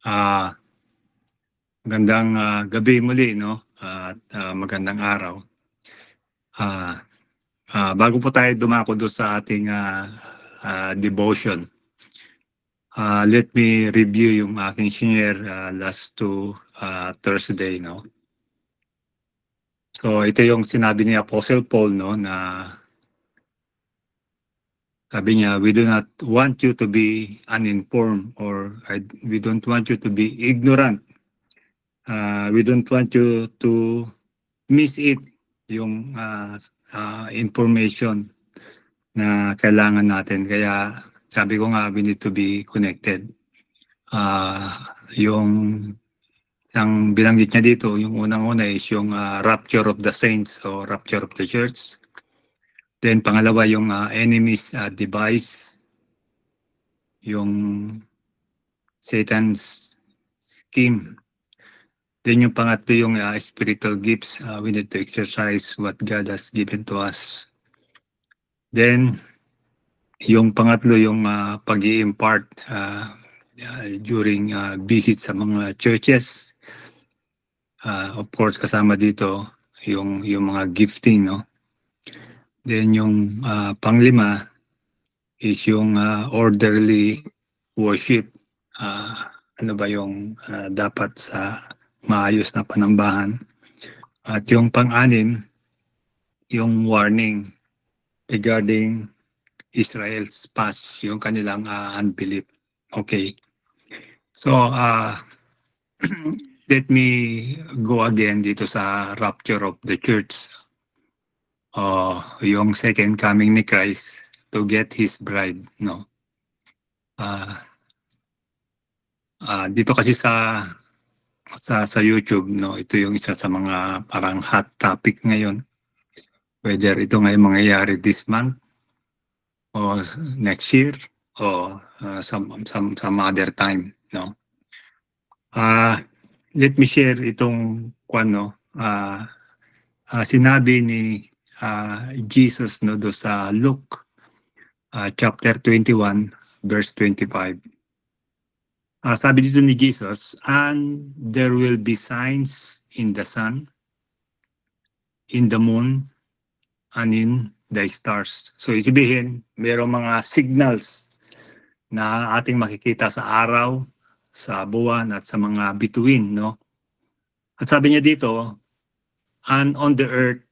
Ah, Magandang gabi muli, no? At magandang araw. Bago po tayo dumako doon sa ating devotion, let me review yung aking share last two Thursday, no? So ito yung sinabi ni Apostle Paul, no, na sabi niya, we do not want you to be uninformed or we don't want you to be ignorant. We don't want you to miss it, yung information na kailangan natin. Kaya sabi ko nga, we need to be connected. Yung ang binanggit niya dito, yung unang-una is yung rapture of the saints o rapture of the church. Then pangalawa yung enemy's device, yung Satan's scheme. Then yung pangatlo yung spiritual gifts. We need to exercise what God has given to us. Then yung pangatlo yung pag-i-impart during visit sa mga churches. Of course kasama dito yung mga gifting, no? Then yung panglima is yung orderly worship. Ano ba yung dapat sa maayos na panambahan. At yung pang-anim, yung warning regarding Israel's past, yung kanilang unbelief. Okay. So, let me go again dito sa rapture of the church. Yung second coming ni Christ to get his bride, no? Dito kasi sa YouTube, no, ito yung isa sa mga parang hot topic ngayon. Whether ito ngayon mangyayari this month or next year or some other time, no. Let me share itong sinabi ni Jesus, no, do sa Luke chapter 21 verse 25. Sabi dito ni Jesus, and there will be signs in the sun, in the moon, and in the stars. So isibihin, mayroong mga signals na ating makikita sa araw, sa buwan, at sa mga bituin, no? At sabi niya dito, and on the earth,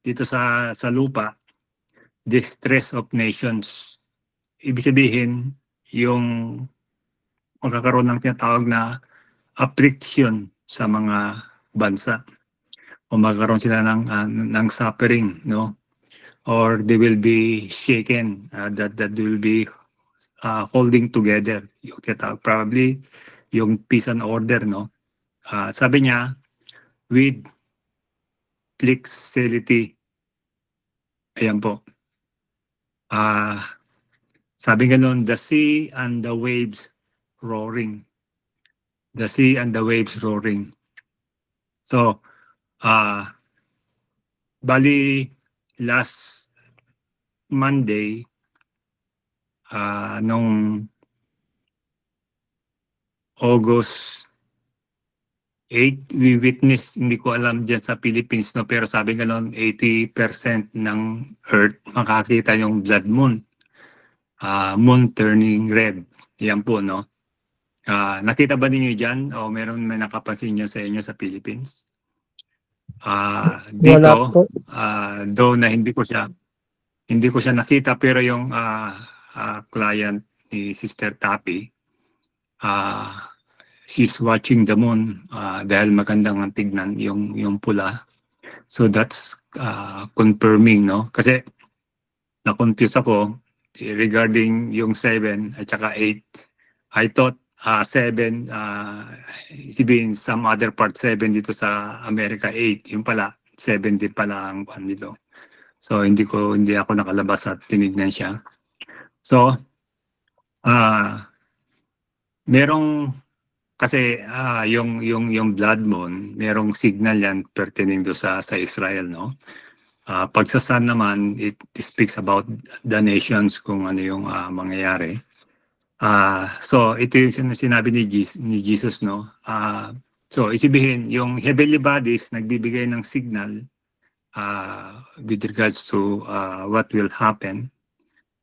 dito sa lupa, distress of nations. Ibig sabihin, yung magkakaroon ng tinatawag na affliction sa mga bansa o magkaroon sila ng suffering, no? Or they will be shaken, that they will be holding together. Yung probably yung peace and order, no? Sabi niya, with flexibility. Ayan po. Sabi nga nun, the sea and the waves roaring. The sea and the waves roaring. So, bali last Monday, nung August 8, we witnessed, hindi ko alam dyan sa Philippines, no, pero sabi nga nun, 80% ng Earth makakita yung blood moon. Moon turning red. Yan po, no? Nakita ba ninyo dyan o may nakapansin nyo sa inyo sa Philippines? Dito, though na hindi ko siya nakita, pero yung client ni Sister Tapi, she's watching the moon dahil magandang ang tignan yung pula. So that's confirming, no? Kasi na-confuse ako regarding yung 7 at saka 8. I thought 7, sabihin some other part 7 dito sa America, 8. Yung pala, 7 din pala ang dito. So hindi ako nakalabas at tinignan siya. So, merong kasi yung blood moon, merong signal yan pertaining do sa Israel, no? Pag sa sun naman, it speaks about the nations kung ano yung mangyayari. So ito yung sinabi ni Jesus, no? So isibihin, yung heavenly bodies nagbibigay ng signal with regards to what will happen,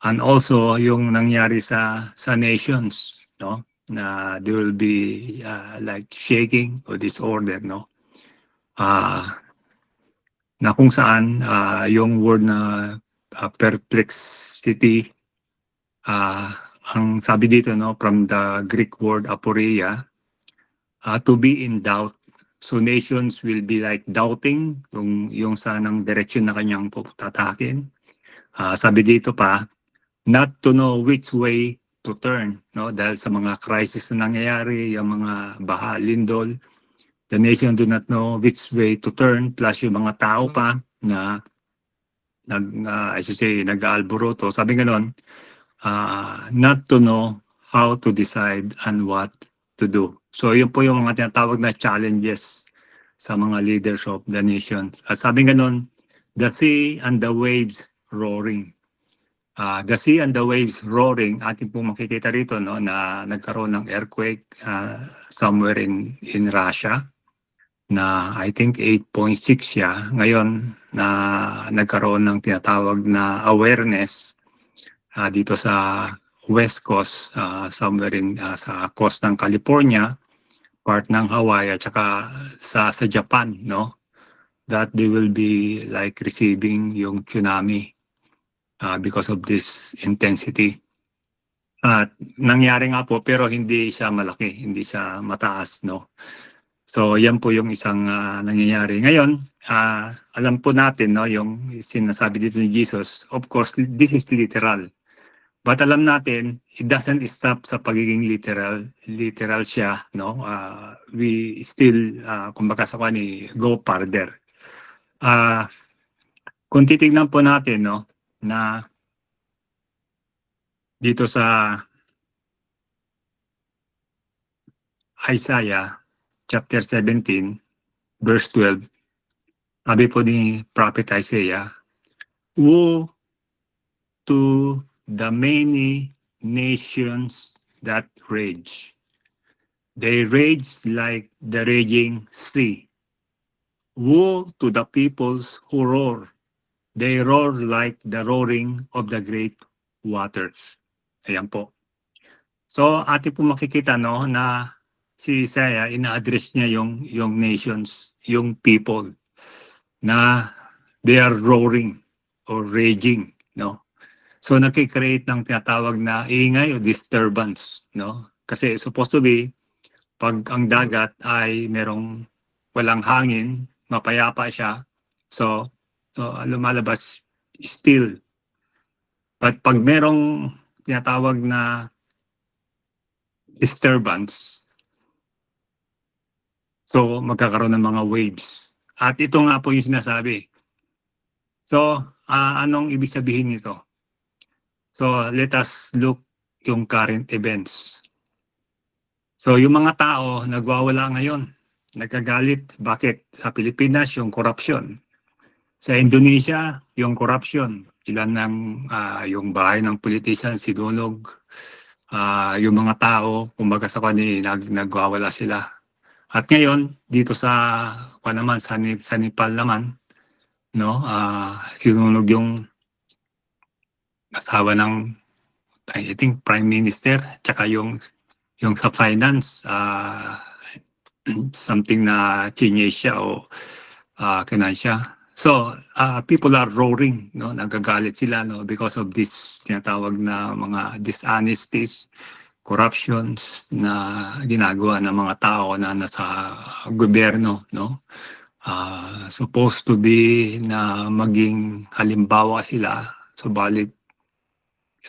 and also yung nangyari sa nations, no? Na there will be like shaking or disorder, no? Na kung saan yung word na perplexity, ang sabi dito, no, from the Greek word aporia, to be in doubt. So nations will be like doubting yung sanang direction na kanyang tatakin. Sabi dito pa, not to know which way to turn, no? Dahil sa mga crisis na nangyayari, yung mga baha, lindol, the nation do not know which way to turn, plus yung mga tao pa na I should say, nag-aalboroto. Sabi nga not to know how to decide and what to do. So yun po yung mga tinatawag na challenges sa mga leaders of the nations. At sabi nga the sea and the waves roaring. The sea and the waves roaring, atin po makikita rito, no, na nagkaroon ng earthquake somewhere in Russia na I think 8.6 siya. Ngayon na nagkaroon ng tinatawag na awareness dito sa West Coast, somewhere in sa coast ng California, part ng Hawaii, at saka sa Japan, no? That they will be like receiving yung tsunami because of this intensity. At nangyari nga po, pero hindi siya malaki, hindi siya mataas, no? So yan po yung isang nangyayari. Ngayon, alam po natin, no, yung sinasabi dito ni Jesus, of course, this is literal. But alam natin, it doesn't stop sa pagiging literal siya, no? We still, kumbaga sa kani, go further. Kung titignan po natin, no, na dito sa Isaiah chapter 17, verse 12, sabi po ni Prophet Isaiah, woe to the many nations that rage. They rage like the raging sea. Woe to the peoples who roar. They roar like the roaring of the great waters. Ayan po. So, atin po makikita, no, na si Isaiah, ina-address niya yung nations, yung people, na they are roaring or raging, no? So, nakikreate ng tinatawag na ingay o disturbance, no? Kasi supposed to be, pag ang dagat ay merong walang hangin, mapayapa siya, so lumalabas still. But pag merong tinatawag na disturbance, so magkakaroon ng mga waves. At ito nga po yung sinasabi. So, anong ibig sabihin nito? So, let us look yung current events. So, yung mga tao nagwawala ngayon, nagkagalit. Bakit? Sa Pilipinas, yung corruption. Sa Indonesia, yung corruption. Ilan ng yung bahay ng politician, sinunog. Yung mga tao, kumbaga sa nagwawala sila. At ngayon, dito sa Nepal naman, no, sinunog yung asawa ng, I think, Prime Minister, tsaka yung sa finance, something na chinese siya o kinansya. So, people are roaring, no? Nagagalit sila, no? Because of this tinatawag na mga dishonesties, corruptions na ginagawa ng mga tao na nasa gobyerno, no? Supposed to be na maging halimbawa sila, subalit,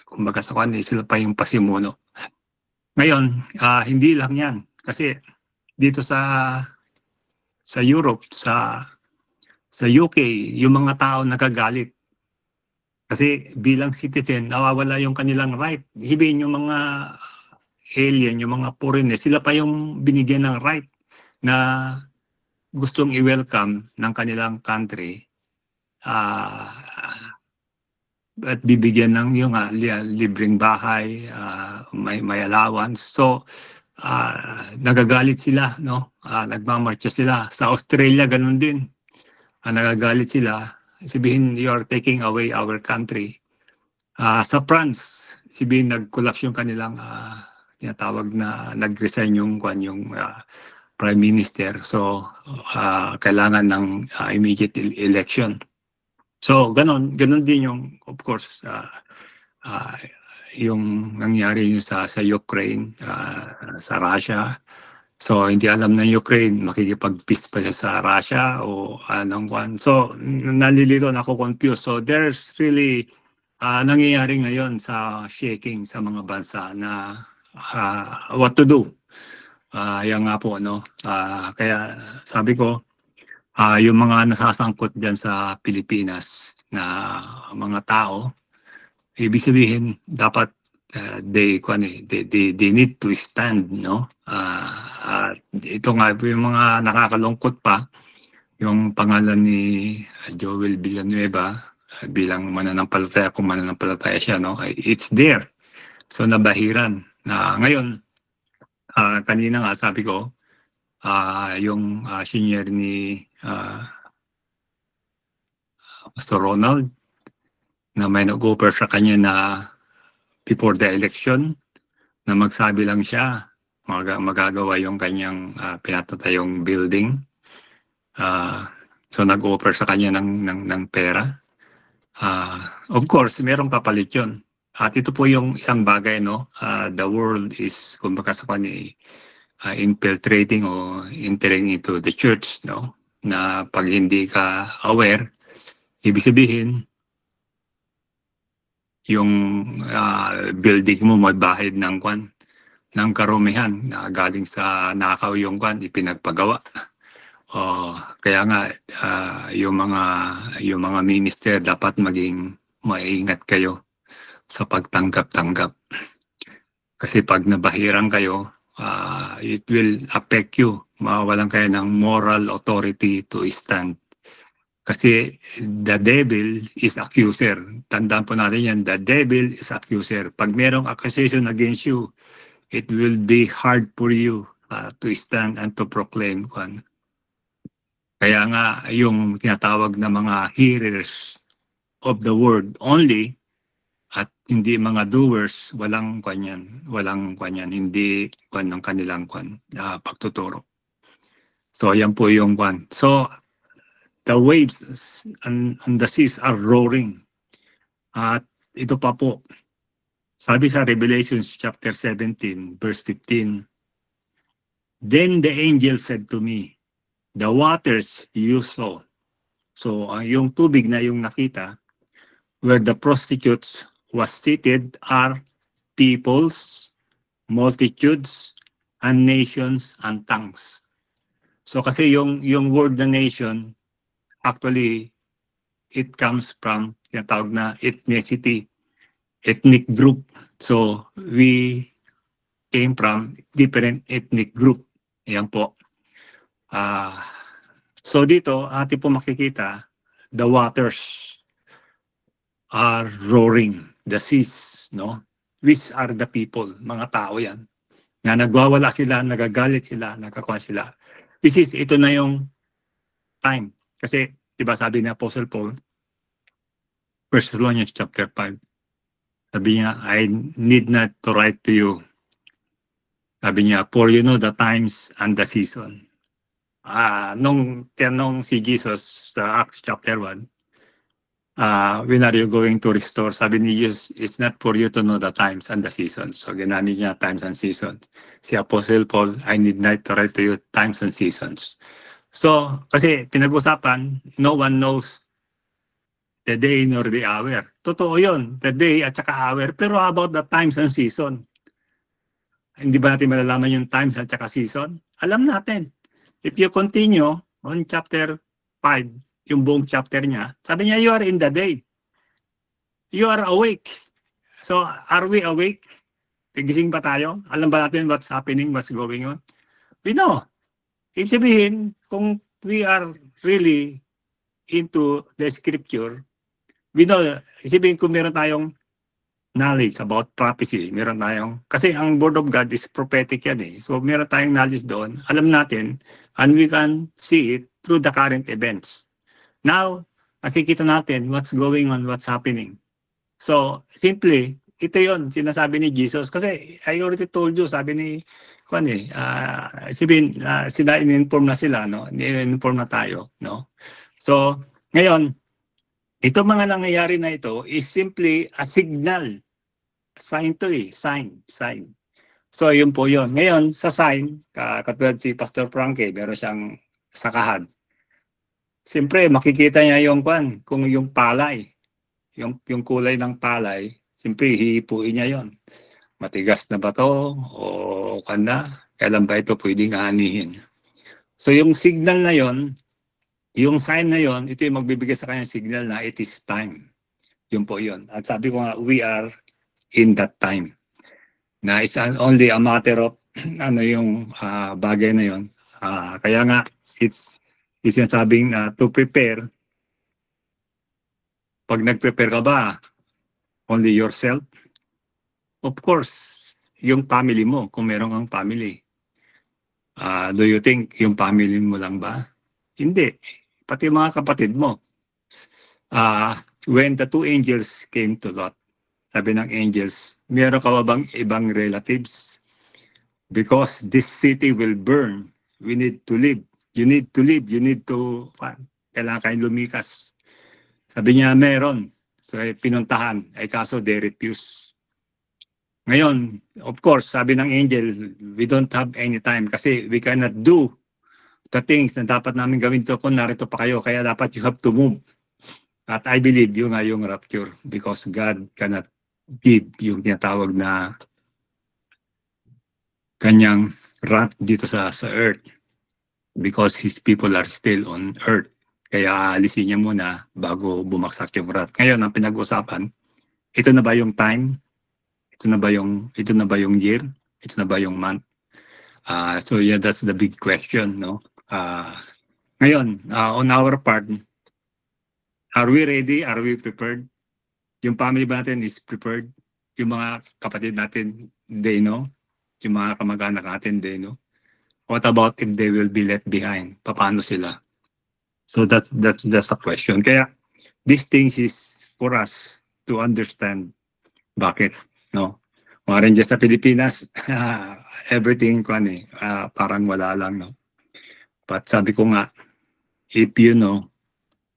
kumbaga sa kanila, sila pa yung pasimuno. Ngayon, hindi lang yan. Kasi dito sa Europe, sa UK, yung mga tao nagagalit. Kasi bilang citizen, nawawala yung kanilang right. Sabihin yung mga alien, yung mga foreigner, sila pa yung binigyan ng right na gustong i-welcome ng kanilang country. at bibigyan ng yung libreng bahay, may allowance. So, nagagalit sila, no? Nagmamarcha sila. Sa Australia, ganun din. Nagagalit sila. Sabihin, you are taking away our country. Sa France, sabihin, nag-collapse yung kanilang tinatawag na nag-resign yung Prime Minister. So, kailangan ng immediate election. So, ganun din yung, of course, yung nangyari yung sa Ukraine, sa Russia. So, hindi alam ng Ukraine, makikipag-peace pa siya sa Russia o anong kwan. So, nalilito na ako confused. So, there's really nangyayari ngayon sa shaking sa mga bansa na what to do. Yan nga po, no? Kaya sabi ko, yung mga nasasangkot dyan sa Pilipinas na mga tao, ibig sabihin, dapat they need to stand, no? Ito nga yung mga nakakalungkot pa, yung pangalan ni Joel Villanueva bilang mananampalataya, kung mananampalataya siya, no? It's there. So nabahiran na ngayon, kanina nga sabi ko, yung senior ni Pastor Ronald na may nag-offer sa kanya na before the election na magsabi lang siya magagawa yung kanyang pinatatayong building. So nag-offer sa kanya ng pera. Of course, merong kapalit yun. At ito po yung isang bagay, no? The world is, kumbaga sa kanya, infiltrating o entering into the church, no? Na pag hindi ka aware, ibig sabihin, yung building mo magbahid ng karumihan na galing sa nakaw yung ipinagpagawa. Kaya nga yung mga minister dapat maging maingat kayo sa pagtanggap-tanggap. Kasi pag nabahiran kayo, it will affect you. Mawawalan kayo ng moral authority to stand. Kasi the devil is accuser. Tandaan po natin yan, the devil is accuser. Pag merong accusation against you, it will be hard for you to stand and to proclaim. Kaya nga yung tinatawag na mga hearers of the word only at hindi mga doers, walang kanyan, hindi ng kanilang pagtuturo. So yan po yung So the waves and the seas are roaring. At ito pa po, sabi sa Revelation chapter 17, verse 15, Then the angel said to me, the waters you saw. So yung tubig na yung nakita, where the prostitutes was seated are peoples, multitudes, and nations and tongues. So kasi yung word na nation, actually, it comes from tinatawag na ethnicity, ethnic group. So we came from different ethnic group. Yan po. So dito, atin po makikita, the waters are roaring, the seas, no? Which are the people, mga tao yan. Na nagwawala sila, nagagalit sila, nagkakuha sila. Which is, ito na yung time. Kasi, diba sabi ni Apostle Paul, 1 Thessalonians chapter 5, sabi niya, I need not to write to you. Sabi niya, for you know the times and the season. Nung tinanong si Jesus sa Acts chapter 1, when are you going to restore? Sabi ni Jesus, it's not for you to know the times and the seasons. So ginamit niya times and seasons. Si Apostle Paul, I need not to write to you times and seasons. So, kasi pinag-usapan, no one knows the day nor the hour. Totoo yun, the day at saka hour. Pero how about the times and season? Hindi ba natin malalaman yung times at saka season? Alam natin. If you continue on chapter 5, yung buong chapter niya, sabi niya, you are in the day. You are awake. So, are we awake? Gising ba tayo? Alam ba natin what's happening, what's going on? We know. Ibig sabihin, kung we are really into the scripture, we know, isipin kung meron tayong knowledge about prophecy, meron tayong, kasi ang Word of God is prophetic yan eh. So meron tayong knowledge doon, alam natin, and we can see it through the current events. Now, nakikita natin what's going on, what's happening. So, simply, ito yon sinasabi ni Jesus. Kasi, I already told you, sabi ni, kwan eh, sila, in-inform na sila, no? In-inform na tayo, no? So, ngayon, ito mga nangyayari na ito is simply a signal. Sign to eh, sign. So, yun po yun. Ngayon, sa sign, katulad si Pastor Frankie, meron siyang sakahan. Siyempre, makikita niya yung kwan, kung yung palay, yung kulay ng palay, siyempre, hihipuin niya yon. Matigas na ba to? O kanda? Kailan ba ito pwedeng aanihin? So, yung signal na yon, yung sign na yon, ito yung magbibigay sa kanya signal na it is time. Yun po yun. At sabi ko nga, we are in that time. Na it's only a matter of ano yung bagay na yon. Kaya nga, it's sinasabing to prepare. Pag nag-prepare ka ba, only yourself? Of course, yung family mo, kung meron kang family. Do you think yung family mo lang ba? Hindi. Pati mga kapatid mo. When the two angels came to Lot, sabi ng angels, meron ka ba bang ibang relatives? Because this city will burn. We need to live. You need to live. You need to, kailangan kayong lumikas. Sabi niya, meron. So, pinuntahan. Ay kaso, they refuse. Ngayon, of course, sabi ng angel, we don't have any time kasi we cannot do the things na dapat namin gawin to kung narito pa kayo. Kaya dapat you have to move. At I believe yun nga yung rapture because God cannot give yung tinatawag na kanyang wrath dito sa earth because His people are still on earth. Kaya alisin niya muna bago bumaksak yung wrath. Ngayon, ang pinag-usapan, ito na ba yung time? Ito na ba yung year? Ito na ba yung month? So yeah, that's the big question, no? Ngayon, on our part, are we ready? Are we prepared? Yung family ba natin is prepared? Yung mga kapatid natin, they know? Yung mga kamag-anak natin, they know? What about if they will be left behind? Paano sila? So that's a question. Kaya these things is for us to understand bakit, no? Mga rin sa Pilipinas, everything parang wala lang, no? But sabi ko nga, if you know,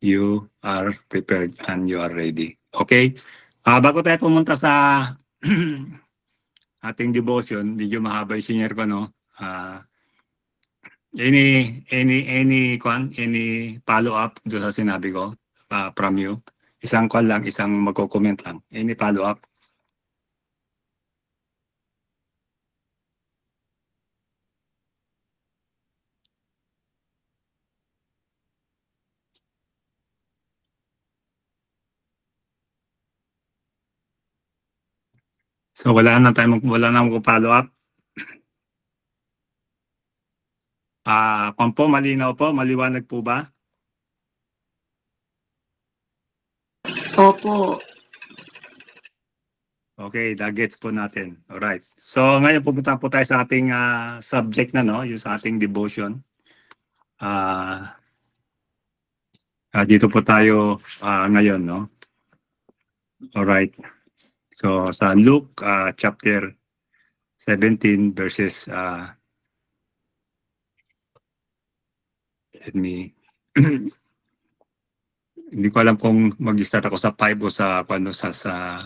you are prepared and you are ready. Okay? Bago tayo pumunta sa ating devotion, medyo mahaba yung senior ko, no? Any follow-up doon sa sinabi ko from you? Isang call lang, isang magko-comment lang. Any follow-up? So wala na magpo-follow-up. Kung po, malinaw po, maliwanag po ba? Opo. Okay, gets po natin. Alright. So ngayon pupunta po tayo sa ating subject na, no? Yung sa ating devotion. Dito po tayo ngayon, no? Alright. So sa Luke chapter 17 verses let me hindi ko alam kung mag-start ako sa 5 o sa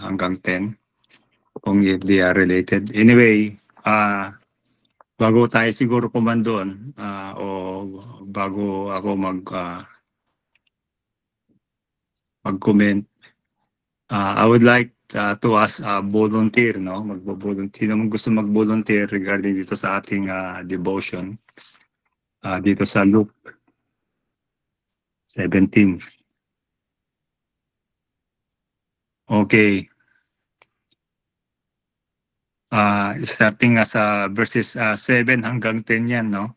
hanggang 10 kung if they are related. Anyway, bago tayo siguro kumandon o bago ako mag-comment, I would like to ask volunteer, no? Mag-volunteer. Sino man gusto mag-volunteer regarding dito sa ating devotion dito sa Luke 17. Okay. Starting sa verses 7 hanggang 10 yan, no?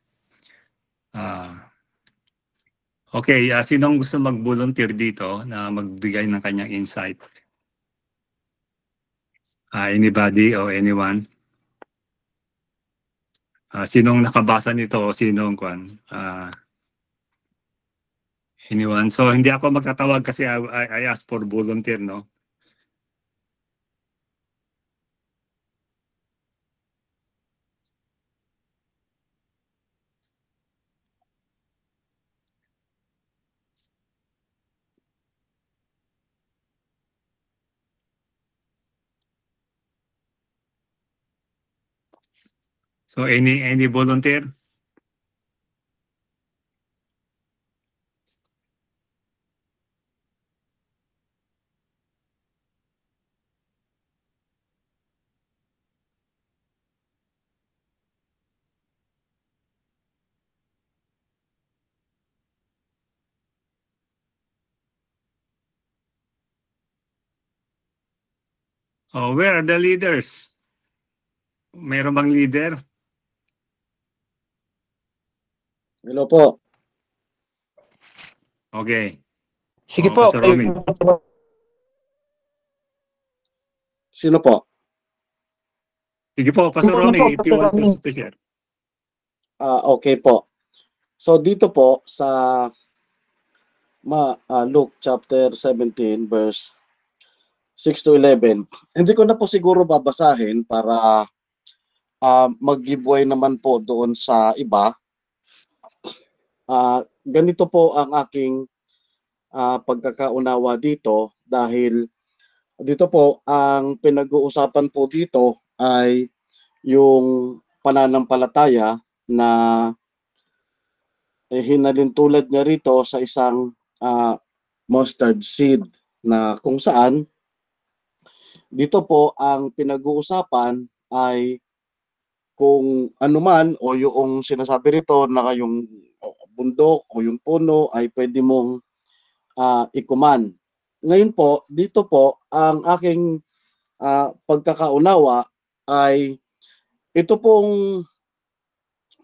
Okay, sinong gusto mag-volunteer dito na magbigay ng kanyang insight? Anybody or anyone? Sinong nakabasa nito o sinong kwan? Anyone? So hindi ako magtatawag kasi I asked for volunteer, no? So any volunteer? Oh, where are the leaders? Mayroon bang leader? Hello po. Okay. Sige Oh, po, Pastor Romy. Sino po? Sige po, Pastor Romy, if you want to share. Okay po. So dito po sa Luke chapter 17 verse 6 to 11. Hindi ko na po siguro babasahin para mag-giveaway naman po doon sa iba. Ganito po ang aking pagkakaunawa dito dahil dito po ang pinag-uusapan po dito ay yung pananampalataya na hinalintulad niya rito sa isang mustard seed na kung saan dito po ang pinag-uusapan ay kung anuman o yung sinasabi rito na yung bundok o yung puno ay pwede mong ikuman. Ngayon po, dito po ang aking pagkakaunawa ay ito pong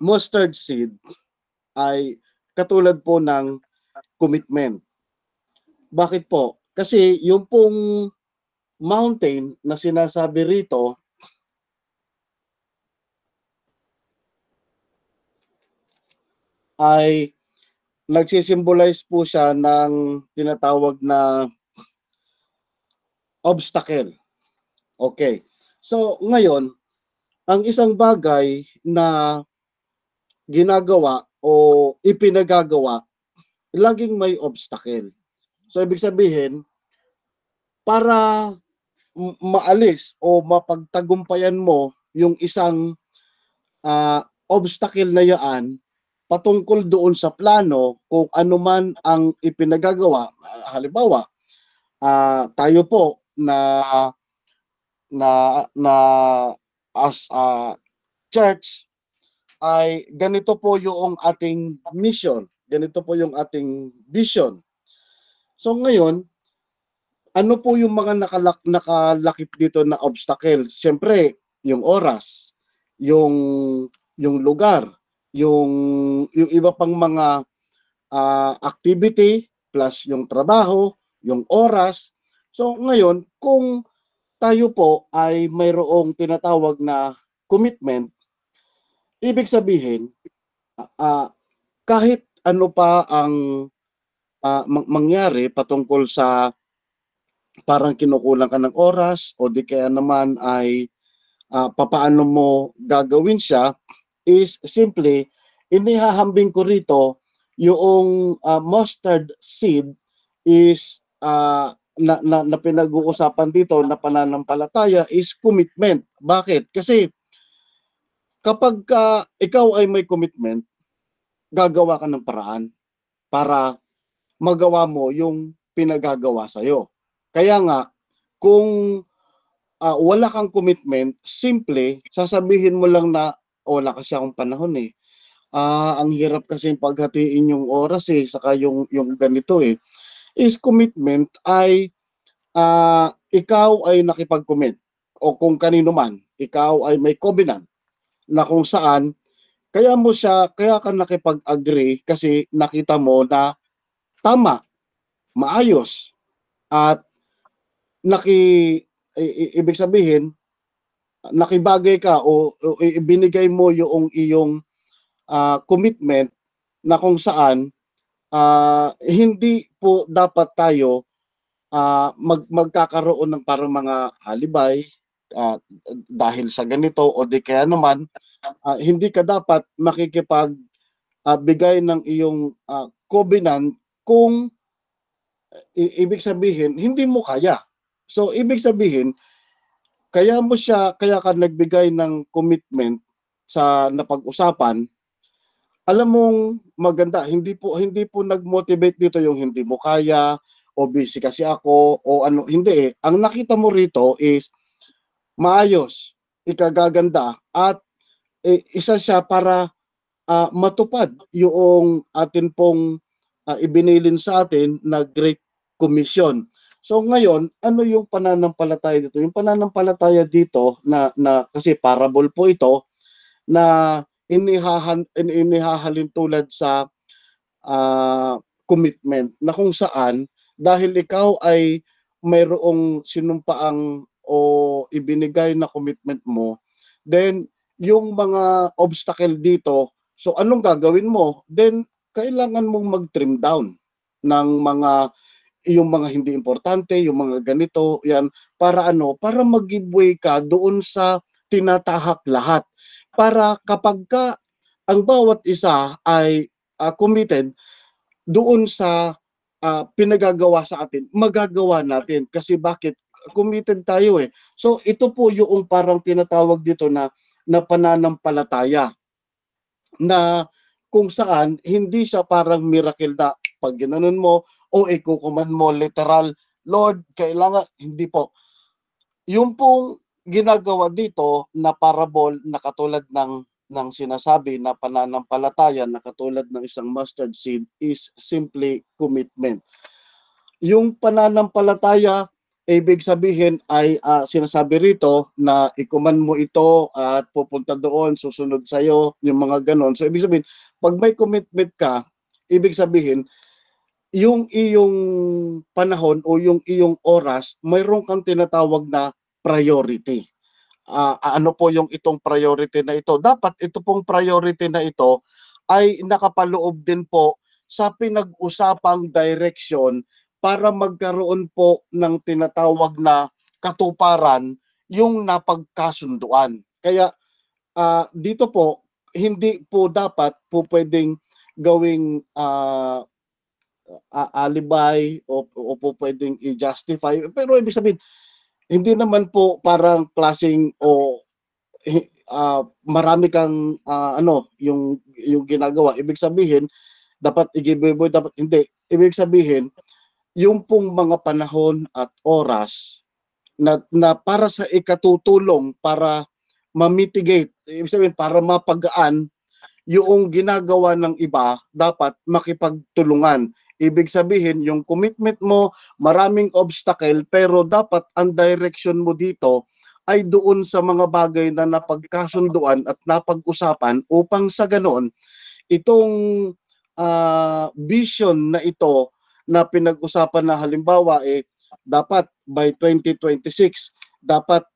mustard seed ay katulad po ng commitment. Bakit po? Kasi yung pong mountain na sinasabi rito ay nagsisimbolize po siya ng tinatawag na obstacle. Okay. So ngayon, ang isang bagay na ginagawa o ipinagagawa, laging may obstacle. So ibig sabihin, para maalis o mapagtagumpayan mo yung isang obstacle na yaan patungkol doon sa plano kung ano man ang ipinagagawa. Halimbawa, tayo po na as a church ay ganito po yung ating mission, ganito po yung ating vision. So ngayon, ano po yung mga nakalakip dito na obstacle? Siyempre, yung oras, yung lugar, yung iba pang mga activity plus yung trabaho, yung oras. So ngayon, kung tayo po ay mayroong tinatawag na commitment, ibig sabihin, kahit ano pa ang mangyari patungkol sa parang kinukulang ka ng oras o di kaya naman ay papaano mo gagawin siya, is simply inihahambing ko rito yung mustard seed is na pinag-uusapan dito na pananampalataya is commitment. Bakit? Kasi kapag ikaw ay may commitment, gagawa ka ng paraan para magawa mo yung pinagagawa sa'yo. Kaya nga, kung wala kang commitment, simple, sasabihin mo lang na wala kasi akong panahon eh. Ang hirap kasi paghatiin yung oras eh, saka yung ganito eh. Is commitment ay ikaw ay nakipag-commit o kung kanino man, ikaw ay may covenant na kung saan kaya ka nakipag-agree kasi nakita mo na tama, maayos, at ibig sabihin, nakibagay ka o ibinigay mo yung iyong commitment na kung saan hindi po dapat tayo magkakaroon ng parang mga alibay uh, dahil sa ganito o di kaya naman hindi ka dapat bigay ng iyong covenant kung ibig sabihin hindi mo kaya. So ibig sabihin kaya ka nagbigay ng commitment sa napag-usapan. Alam mong maganda, hindi po nag-motivate dito yung hindi mo kaya o busy kasi ako o ano, hindi eh. Ang nakita mo rito is maayos, ikagaganda at isa siya para matupad yung atin pong ibinilin sa atin na Great Commission. So ngayon, ano yung pananampalataya dito? Yung pananampalataya dito na kasi parable po ito na inihahalin tulad sa commitment na kung saan dahil ikaw ay mayroong sinumpaang o ibinigay na commitment mo, then yung mga obstacle dito, so anong gagawin mo? Then kailangan mong mag-trim down ng yung mga hindi importante, yung mga ganito, yan, para ano, para mag-giveaway ka doon sa tinatahak lahat. Para kapag ang bawat isa ay committed doon sa pinagagawa sa atin, magagawa natin. Kasi bakit? Committed tayo eh. So ito po yung parang tinatawag dito na pananampalataya na kung saan hindi siya parang miracle na pag ginanon mo o ikukuman mo literal, Lord, kailangan, hindi po. Yung pong ginagawa dito na parable na katulad ng sinasabi na pananampalataya na katulad ng isang mustard seed is simply commitment. Yung pananampalataya, ibig sabihin ay sinasabi rito na ikuman mo ito at pupunta doon, susunod sa'yo, yung mga ganon. So ibig sabihin, pag may commitment ka, ibig sabihin, yung iyong panahon o yung iyong oras, mayroon kang tinatawag na priority. Ano po yung itong priority na ito? Dapat ito pong priority na ito ay nakapaloob din po sa pinag-usapang direction para magkaroon po ng tinatawag na katuparan yung napagkasunduan. Kaya dito po, hindi po dapat po pwedeng gawing alibay o po pwedeng i-justify. Pero ibig sabihin, hindi naman po parang klaseng o marami kang yung ginagawa. Ibig sabihin, dapat i-giveaway, dapat hindi. Ibig sabihin, yung pong mga panahon at oras na para sa ikatutulong, para ma-mitigate, ibig sabihin, para mapagaan yung ginagawa ng iba, dapat makipagtulungan. Ibig sabihin, yung commitment mo, maraming obstacle, pero dapat ang direction mo dito ay doon sa mga bagay na napagkasunduan at napag-usapan upang sa ganoon, itong vision na ito na pinag-usapan na halimbawa dapat by 2026 dapat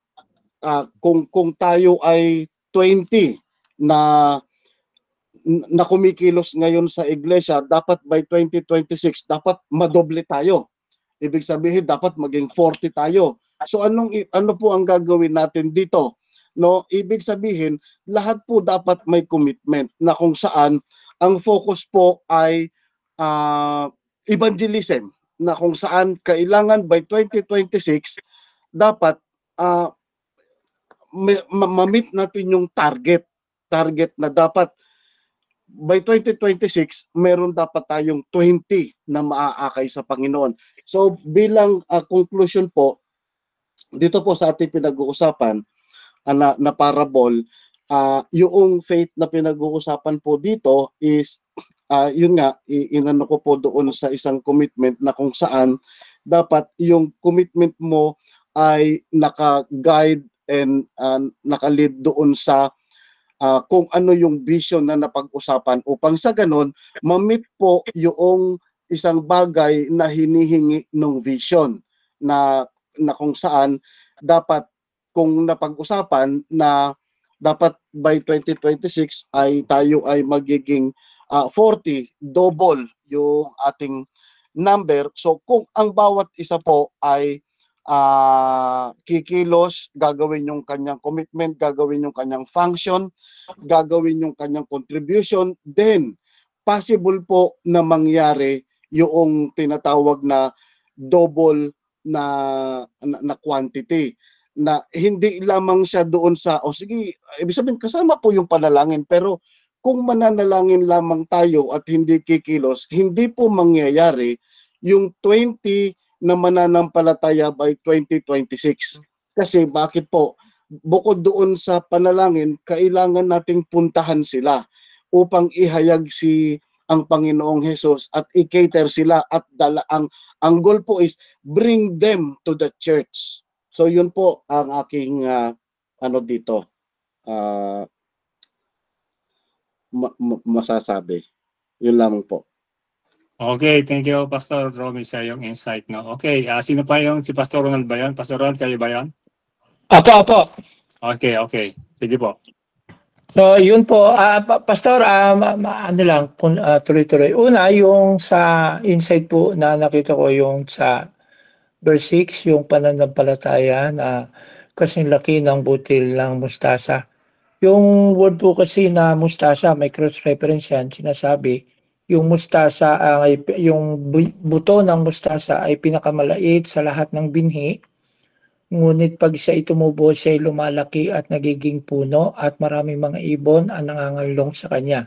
kung tayo ay 20 na kumikilos ngayon sa iglesia, dapat by 2026 dapat madoble tayo. Ibig sabihin dapat maging 40 tayo. So ano po ang gagawin natin dito? No, ibig sabihin lahat po dapat may commitment na kung saan ang focus po ay evangelism, na kung saan kailangan by 2026 dapat ma-meet natin yung target na dapat by 2026, meron dapat tayong 20 na maaakay sa Panginoon. So bilang conclusion po, dito po sa ating pinag-uusapan na parable, yung faith na pinag-uusapan po dito is, yun nga, inano ko po doon sa isang commitment na kung saan dapat yung commitment mo ay naka-guide and naka-lead doon sa kung ano yung vision na napag-usapan upang sa ganon, ma-meet po yung isang bagay na hinihingi ng vision na kung saan dapat, kung napag-usapan na dapat by 2026 ay tayo ay magiging 40, double yung ating number. So kung ang bawat isa po ay kikilos, gagawin yung kanyang commitment, gagawin yung kanyang function, gagawin yung kanyang contribution, then possible po na mangyari yung tinatawag na double na quantity, na hindi lamang siya doon sa sige, ibig sabihin kasama po yung panalangin, pero kung mananalangin lamang tayo at hindi kikilos, hindi po mangyayari yung 20 na mananampalataya by 2026. Kasi bakit po? Bukod doon sa panalangin, kailangan nating puntahan sila upang ihayag ang Panginoong Hesus at i-cater sila at ang goal po is bring them to the church. So yun po ang aking dito masasabi. Yun lamang po. Okay, thank you Pastor Romy sa iyong insight. No? Okay, sino pa yung si Pastor Ronald ba yan? Pastor Ronald, kayo ba yan? Apo. Okay. Sige po. So, yun po. Pastor, ano lang, tuloy-tuloy. Una, yung sa insight po na nakita ko yung sa verse 6, yung pananampalataya na kasing laki ng butil ng mustasa. Yung word po kasi na mustasa, may cross-reference yan, sinasabi, yung mustasa, yung buto ng mustasa ay pinakamalait sa lahat ng binhi. Ngunit pag siya tumubo, siya ay lumalaki at nagiging puno at maraming mga ibon ang nangangalong sa kanya.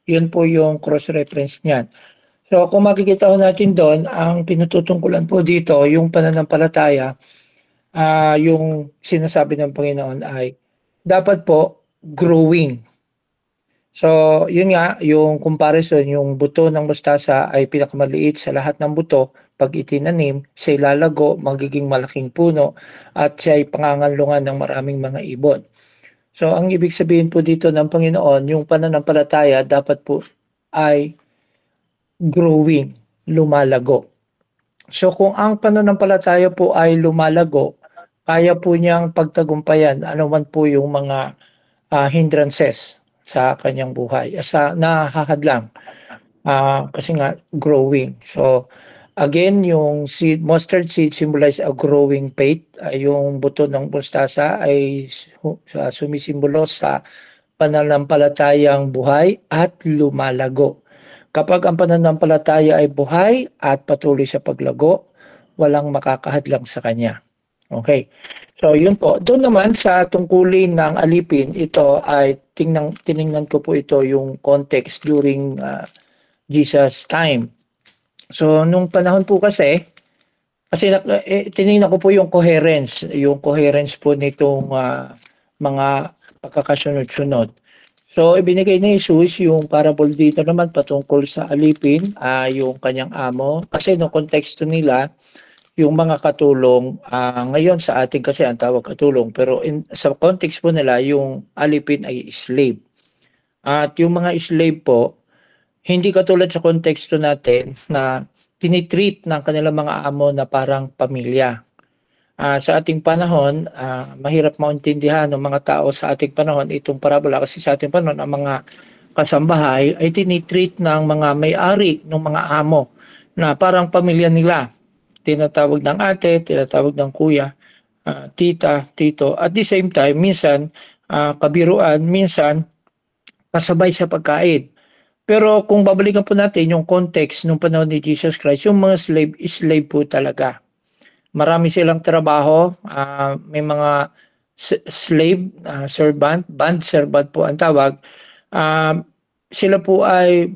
Yun po yung cross-reference niyan. So kung makikita ko natin doon, ang pinatutungkulan po dito, yung pananampalataya, yung sinasabi ng Panginoon ay dapat po growing. So yun nga, yung comparison, yung buto ng mustasa ay pinakamaliit sa lahat ng buto. Pag itinanim, siya lalago, magiging malaking puno at siya ay pangangalungan ng maraming mga ibon. So ang ibig sabihin po dito ng Panginoon, yung pananampalataya dapat po ay growing, lumalago. So kung ang pananampalataya po ay lumalago, kaya po niyang pagtagumpayan anuman po yung mga hindrances sa kanyang buhay, sa nahahadlang. Kasi nga growing. So again, yung seed, mustard seed symbolize a growing faith. Yung buto ng mustasa ay sumisimbolo sa pananampalatayang buhay at lumalago. Kapag ang pananampalataya ay buhay at patuloy sa paglago, walang makakahadlang sa kanya. Okay. So yun po. Doon naman sa tungkulin ng alipin, ito ay tiningnan ko po ito yung context during Jesus' time. So nung panahon po kasi tiningnan ko po yung coherence po nitong mga pagkakasunod-sunod. So ibinigay ni Jesus yung parable dito naman patungkol sa alipin, yung kanyang amo. Kasi no konteksto nila, yung mga katulong, ngayon sa atin kasi ang tawag katulong, pero sa context po nila, yung alipin ay slave. At yung mga slave po, hindi katulad sa konteksto natin na tinitreat ng kanilang mga amo na parang pamilya. Sa ating panahon, mahirap maintindihan ng mga tao sa ating panahon itong parabola kasi sa ating panahon ang mga kasambahay ay tinitreat ng mga may-ari ng mga amo na parang pamilya nila. Tinatawag ng ate, tinatawag ng kuya, tita, tito. At the same time, minsan kabiruan, minsan kasabay sa pagkain. Pero kung babalikan po natin yung context nung panahon ni Jesus Christ, yung mga slave po talaga. Marami silang trabaho, may mga slave, servant, bond servant po ang tawag. Sila po ay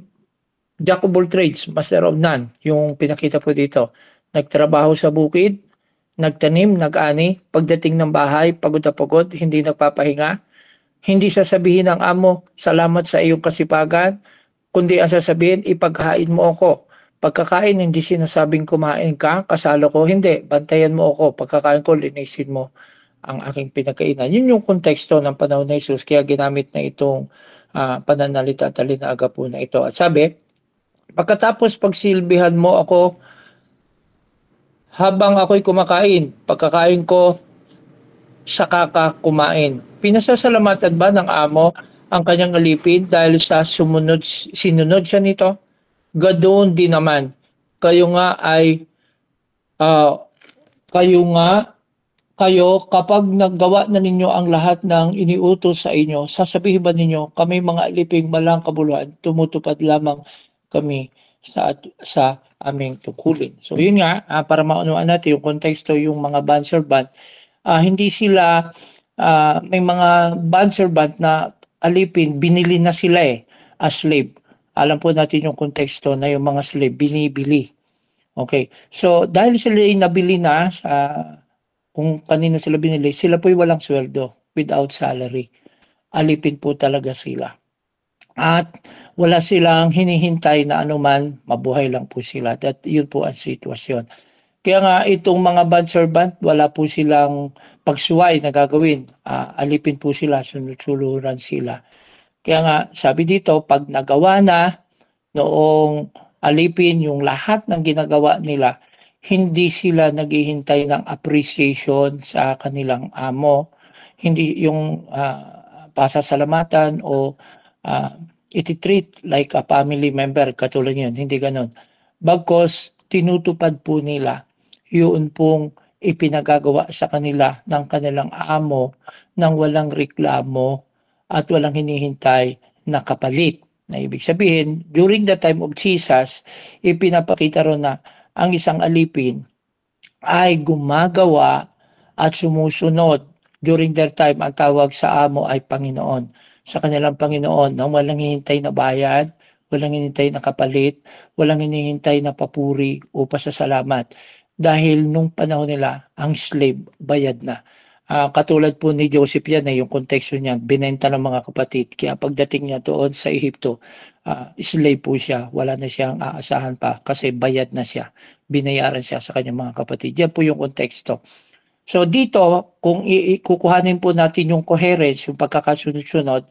jack of all trades, master of none, yung pinakita po dito. Nagtrabaho sa bukid, nagtanim, nag-ani, pagdating ng bahay, pagod na pagod, hindi nagpapahinga. Hindi sasabihin ng amo, salamat sa iyong kasipagan, kundi ang sasabihin, ipaghain mo ako. Pagkakain, hindi sinasabing kumain ka, kasalo ko, hindi, bantayan mo ako. Pagkakain ko, linisin mo ang aking pinagkainan. Yun yung konteksto ng panahon ni Jesus, kaya ginamit na itong pananalita at talinaga po na ito. At sabi, Pagkatapos pagsilbihan mo ako habang ako'y kumakain, pagkakain ko, saka ka kumain. Pinasasalamatan ba ng amo ang kanyang alipin dahil sa sinunod siya nito? Gadoon din naman. Kayo nga ay ah, kayo nga kayo kapag naggawa na ninyo ang lahat ng iniutos sa inyo, sasabihin ba ninyo, kami mga aliping malang kabuluhan, tumutupad lamang kami sa aming tungkulin. So yun nga, para maunawaan natin yung konteksto, yung mga bondservant, hindi sila, may mga bondservant na alipin, binili na sila as slave. Alam po natin yung konteksto na yung mga slave, binibili. Okay, so dahil sila ay nabili na sa kung kanino sila binili, sila po'y walang sweldo, without salary. Alipin po talaga sila. At wala silang hinihintay na anuman, mabuhay lang po sila. That yun po ang sitwasyon. Kaya nga itong mga bondservant, wala po silang pagsuway na gagawin. Alipin po sila, sunod-suluran sila. Kaya nga sabi dito, pag nagawa na noong alipin yung lahat ng ginagawa nila, hindi sila naghihintay ng appreciation sa kanilang amo. Hindi yung pasasalamatan o iti-treat like a family member, katulad yun, hindi ganon. Bagkos tinutupad po nila yun pong ipinagagawa sa kanila ng kanilang amo nang walang reklamo at walang hinihintay na kapalit. Na ibig sabihin, during the time of Jesus, ipinapakita ron na ang isang alipin ay gumagawa at sumusunod. During their time, ang tawag sa amo ay Panginoon. Sa kanilang Panginoon, nang walang hinihintay na bayad, walang hinihintay na kapalit, walang hinihintay na papuri o pasasalamat. Dahil nung panahon nila, ang slave, bayad na. Katulad po ni Joseph yan, yung konteksto niya, binenta ng mga kapatid. Kaya pagdating niya doon sa Ehipto, slave po siya, wala na siyang aasahan pa kasi bayad na siya, binayaran siya sa kanyang mga kapatid. Yan po yung konteksto. So dito, kung kukuhanin po natin yung coherence, yung pagkakasunod-sunod,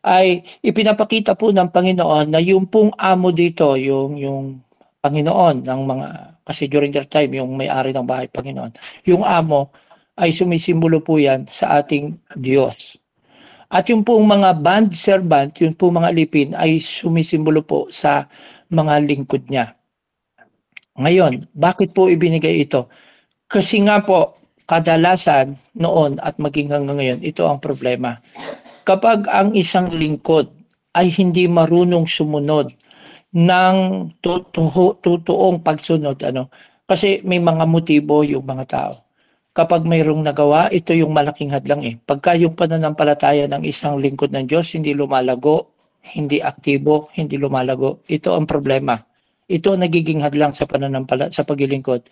ay ipinapakita po ng Panginoon na yung pong amo dito, yung Panginoon ng mga, kasi during their time, yung may-ari ng bahay, Panginoon, yung amo, ay sumisimbolo po yan sa ating Diyos. At yung pong mga bondservant, yung pong mga alipin ay sumisimbolo po sa mga lingkod niya. Ngayon, bakit po ibinigay ito? Kasi nga po, kadalasan noon at maging hanggang ngayon, ito ang problema. Kapag ang isang lingkod ay hindi marunong sumunod ng totoong pagsunod, kasi may mga motibo yung mga tao. Kapag mayroong nagawa, ito yung malaking hadlang Pagka yung pananampalataya ng isang lingkod ng Diyos hindi lumalago, hindi aktibo, hindi lumalago, ito ang problema. Ito ang nagiging hadlang sa sa paglilingkod.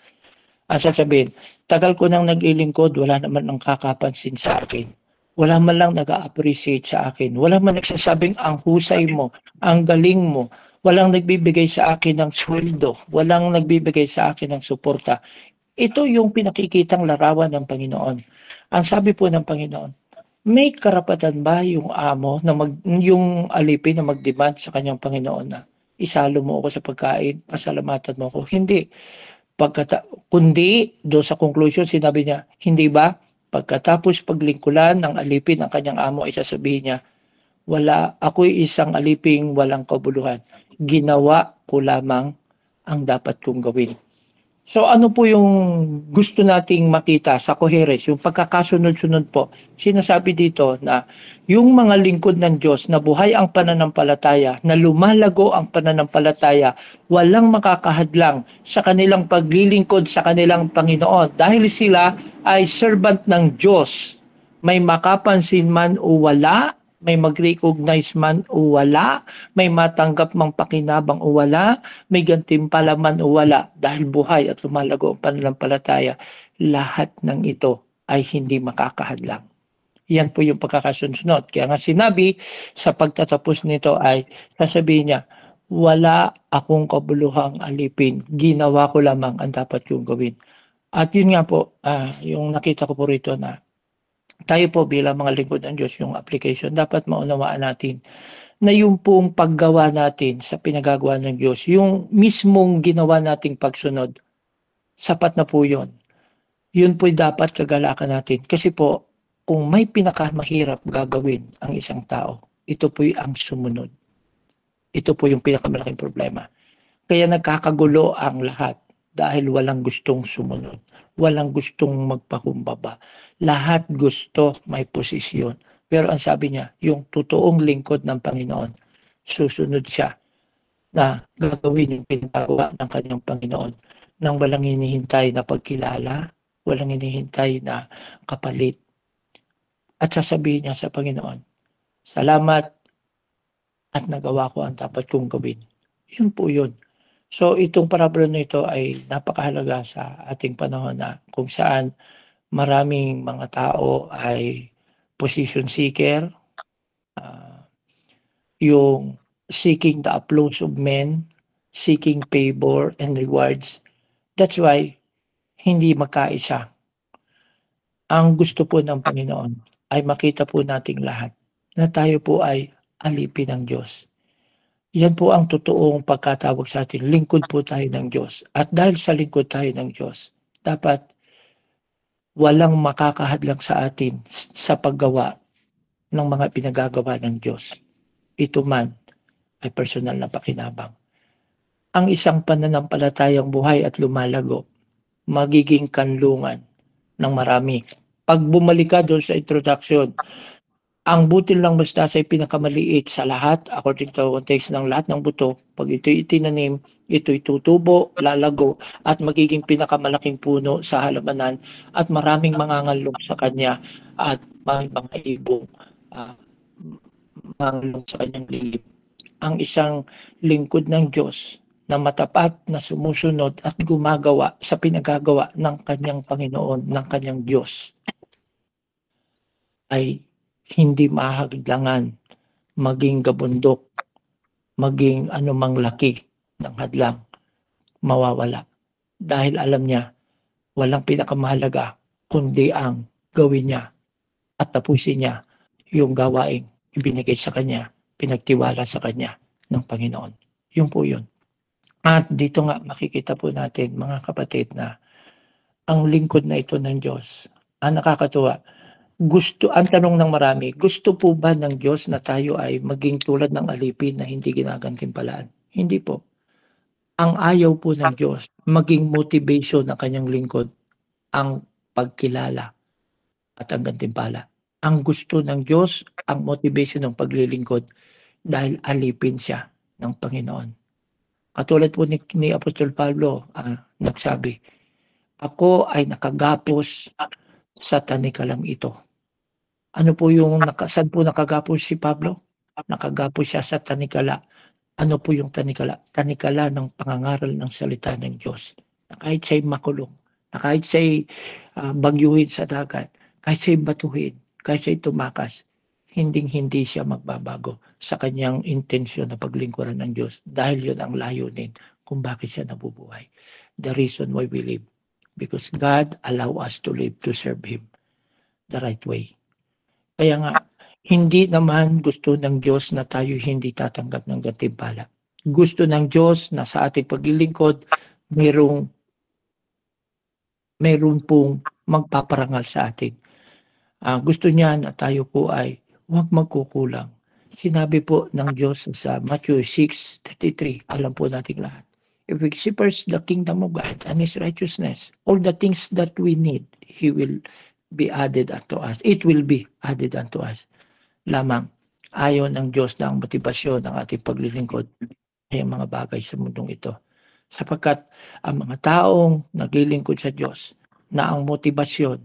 Sasabihin, tagal ko nang naglilingkod, wala naman ang kakapansin sa akin. Wala man lang nag-appreciate sa akin. Wala man nagsasabing ang husay mo, ang galing mo. Walang nagbibigay sa akin ng sweldo. Walang nagbibigay sa akin ng suporta. Ito yung pinakikitang larawan ng Panginoon. Ang sabi po ng Panginoon, may karapatan ba yung amo na yung alipin na mag-demand sa kanyang Panginoon na isalo mo ako sa pagkain, pasalamatan mo ako? Hindi. Kundi do sa conclusion sinabi niya, hindi ba? Pagkatapos paglingkuran ng alipin ang kanyang amo ay sasabihin niya, ako'y isang aliping walang kabuluhan. Ginawa ko lamang ang dapat kong gawin. So ano po yung gusto nating makita sa coherence, yung pagkakasunod-sunod po. Sinasabi dito na yung mga lingkod ng Diyos na buhay ang pananampalataya, na lumalago ang pananampalataya, walang makakahadlang sa kanilang paglilingkod sa kanilang Panginoon. Dahil sila ay servant ng Diyos, may makapansin man o wala, may mag-recognize man o wala, may matanggap mang pakinabang o wala, may gantimpala man o wala, dahil buhay at lumalago ang pananampalataya, lahat ng ito ay hindi makakahadlang. Yan po yung pagkakasunod. Kaya nga sinabi, sa pagtatapos nito ay sasabihin niya, wala akong kabuluhang alipin, ginawa ko lamang ang dapat kong gawin. At yun nga po, yung nakita ko po rito na tayo po bilang mga lingkod ng Diyos, yung application, dapat maunawaan natin na yung pong paggawa natin sa pinagagawa ng Diyos, yung mismong ginawa nating pagsunod, sapat na po yun. Yun po'y dapat kagalakan natin. Kasi po, kung may pinakamahirap gagawin ang isang tao, ito po'y ang sumunod. Ito po yung pinakamalaking problema. Kaya nagkakagulo ang lahat dahil walang gustong sumunod. Walang gustong magpakumbaba. Lahat gusto may posisyon. Pero ang sabi niya, yung totoong lingkod ng Panginoon, susunod siya na gagawin yung pinagawa ng kanyang Panginoon nang walang hinihintay na pagkilala, walang hinihintay na kapalit. At sasabihin niya sa Panginoon, salamat at nagawa ko ang dapat kong gawin. Yun po yun. So itong parabola na ito ay napakahalaga sa ating panahon na kung saan maraming mga tao ay position seeker, yung seeking the applause of men, seeking favor and rewards. That's why hindi magkaisa. Ang gusto po ng Panginoon ay makita po nating lahat na tayo po ay alipin ng Diyos. Yan po ang totoong pagkatawag sa atin. Lingkod po tayo ng Diyos. At dahil sa lingkod tayo ng Diyos, dapat walang makakahadlang sa atin sa paggawa ng mga pinagagawa ng Diyos. Ito man ay personal na pakinabang. Ang isang pananampalatayang buhay at lumalago, magiging kanlungan ng marami. Pag bumalik ka doon sa introduction, ang butil ng mustasa ay pinakamaliit sa lahat, according to context ng lahat ng buto. Pag ito'y itinanim, ito'y tutubo, lalago, at magiging pinakamalaking puno sa halamanan, at maraming mangangalong sa kanya, at may mga ibong mangalong sa kanyang lilim. Ang isang lingkod ng Diyos na matapat na sumusunod at gumagawa sa pinagagawa ng kanyang Panginoon, ng kanyang Diyos, ay hindi mahagdangan maging gabundok, maging anumang laki ng hadlang, mawawala. Dahil alam niya, walang pinakamahalaga kundi ang gawin niya at tapusin niya yung gawaing ibinigay sa kanya, pinagtiwala sa kanya ng Panginoon. Yun po yun. At dito nga makikita po natin mga kapatid na ang lingkod na ito ng Diyos, ang nakakatuwa, ang tanong ng marami, gusto po ba ng Diyos na tayo ay maging tulad ng alipin na hindi ginagantimpalaan? Hindi po. Ang ayaw po ng Diyos, maging motivation ng kanyang lingkod, ang pagkilala at ang gantimpala. Ang gusto ng Diyos, ang motivation ng paglilingkod, dahil alipin siya ng Panginoon. Katulad po ni Apostol Pablo, nagsabi, ako ay nakagapos sa tanikalang ito. Ano po yung, saan po nakagapos si Pablo? Nakagapos siya sa tanikala. Ano po yung tanikala? Tanikala ng pangangaral ng salita ng Diyos. Na kahit siya'y makulong, na kahit siya'y bagyuhin sa dagat, kahit siya'y batuhin, kahit siya'y tumakas, hindi siya magbabago sa kanyang intensyon na paglingkuran ng Diyos. Dahil yun ang layunin kung bakit siya nabubuhay. The reason why we live. Because God allow us to live, to serve Him the right way. Kaya nga, hindi naman gusto ng Diyos na tayo hindi tatanggap ng gantimpala. Gusto ng Diyos na sa ating paglilingkod, mayroon pong magpaparangal sa atin. Gusto niya na tayo po ay huwag magkukulang. Sinabi po ng Diyos sa Matthew 6:33, alam po natin lahat. If we seek first the kingdom of God and His righteousness, all the things that we need, He will be added unto us. It will be added unto us. Lamang, ayaw ng Diyos na ang motibasyon ng ating paglilingkod ay ang mga bagay sa mundong ito. Sapagkat ang mga taong naglilingkod sa Diyos na ang motibasyon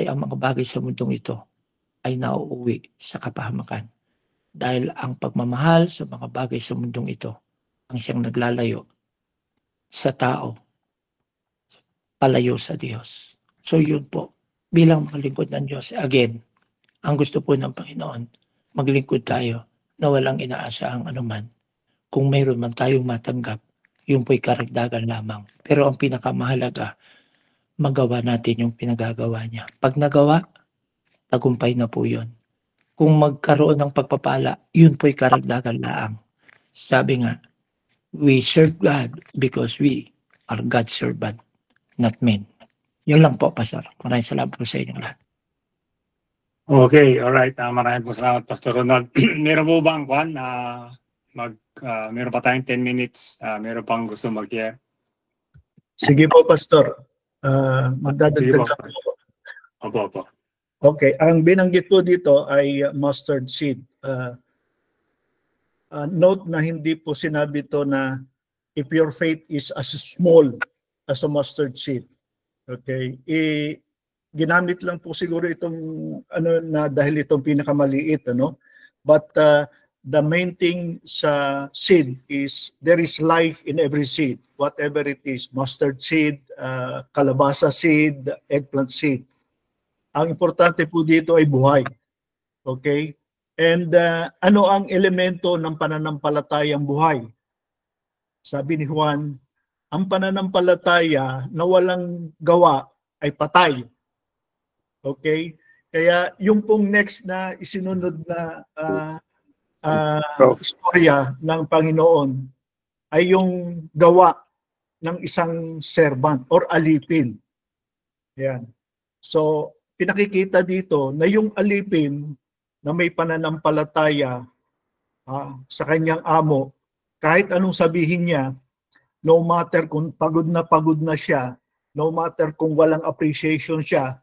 ay ang mga bagay sa mundong ito ay nauuwi sa kapahamakan. Dahil ang pagmamahal sa mga bagay sa mundong ito ang siyang naglalayo sa tao, palayo sa Diyos. So yun po, bilang mga lingkod ng Diyos, again, ang gusto po ng Panginoon, maglingkod tayo na walang inaasahang anuman. Kung mayroon man tayong matanggap, yun po'y karagdagan lamang. Pero ang pinakamahalaga, magawa natin yung pinagagawa niya. Pag nagawa, tagumpay na po yun. kung magkaroon ng pagpapala, yun po'y karagdagan laang. Sabi nga, we serve God because we are God's servant, not men. Yun lang po, Pastor. Maraming salamat po sa inyo lahat. Okay, alright. Maraming po salamat, Pastor Ronald. Meron po bang kwan? Meron pa tayong 10 minutes. Meron pang gusto mag-share. Sige po, Pastor. Sige Magdadagdag po. ako. Opo. Okay, ang binanggit po dito ay mustard seed. Note na hindi po sinabi to na if your faith is as small as a mustard seed. Okay, ginamit lang po siguro itong na dahil itong pinakamaliit, but the main thing sa seed is there is life in every seed, whatever it is, mustard seed, kalabasa seed, eggplant seed. Ang importante po dito ay buhay. Okay? And ano ang elemento ng pananampalatayang buhay? Sabi ni Juan, ang pananampalataya na walang gawa ay patay. Okay? Kaya yung pong next na isinunod na istorya ng Panginoon ay yung gawa ng isang servant or alipin. Yan. So, pinakikita dito na yung alipin na may pananampalataya sa kanyang amo, kahit anong sabihin niya, no matter kung pagod na siya, no matter kung walang appreciation siya,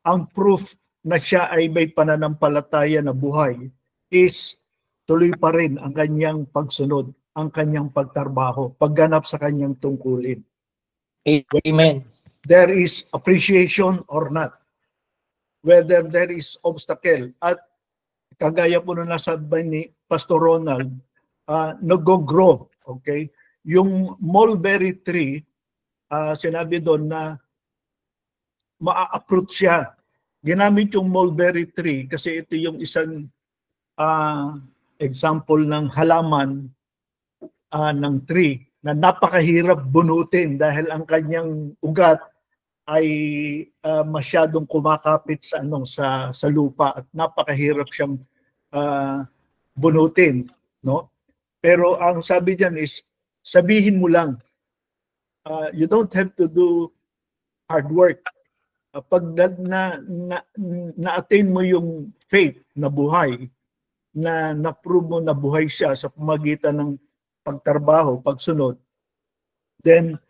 ang proof na siya ay may pananampalataya na buhay is tuloy pa rin ang kanyang pagsunod, ang kanyang pagtrabaho, pagganap sa kanyang tungkulin. Amen. There is appreciation or not. Whether there is obstacle. At kagaya po na nasabi ni Pastor Ronald, nag-grow. Okay? Yung mulberry tree, sinabi doon na maa-uproot siya. Ginamit yung mulberry tree kasi ito yung isang example ng halaman ng tree na napakahirap bunutin dahil ang kanyang ugat ay masyadong kumakapit sa lupa at napakahirap siyang bunutin, no? Pero ang sabi diyan is sabihin mo lang, you don't have to do hard work. Pag na-attain mo yung faith na buhay, na na-prove mo na buhay siya sa pamagitan ng pagtrabaho, pagsunod, then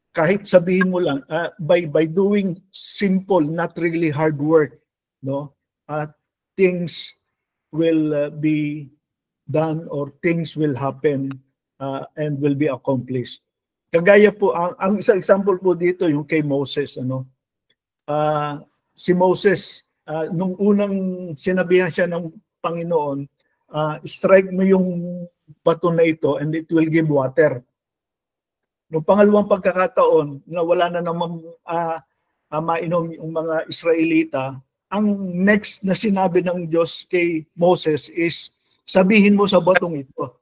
kahit sabihin mo lang by doing simple, not really hard work, no, things will be done or things will happen and will be accomplished. Kagaya po ang isang example po dito yung kay Moses, si Moses nung unang sinabihan siya ng Panginoon, strike mo yung bato na ito and it will give water. Noong pangalawang pagkakataon na wala na namang mainom yung mga Israelita, ang next na sinabi ng Diyos kay Moses is sabihin mo sa batong ito.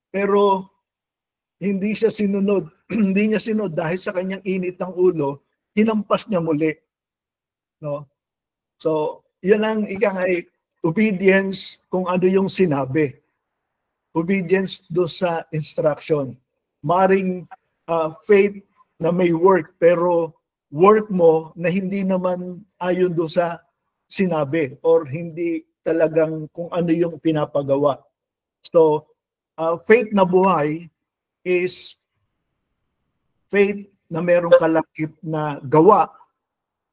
Pero hindi siya sinunod. Hindi niya sinunod dahil sa kanyang init ng ulo, hinampas niya muli. No? So, yun ang ikangay obedience kung ano yung sinabi. Obedience do sa instruction. Maring faith na may work pero work mo na hindi naman ayon do sa sinabi or hindi talagang kung ano yung pinapagawa. So, faith na buhay is faith na merong kalakip na gawa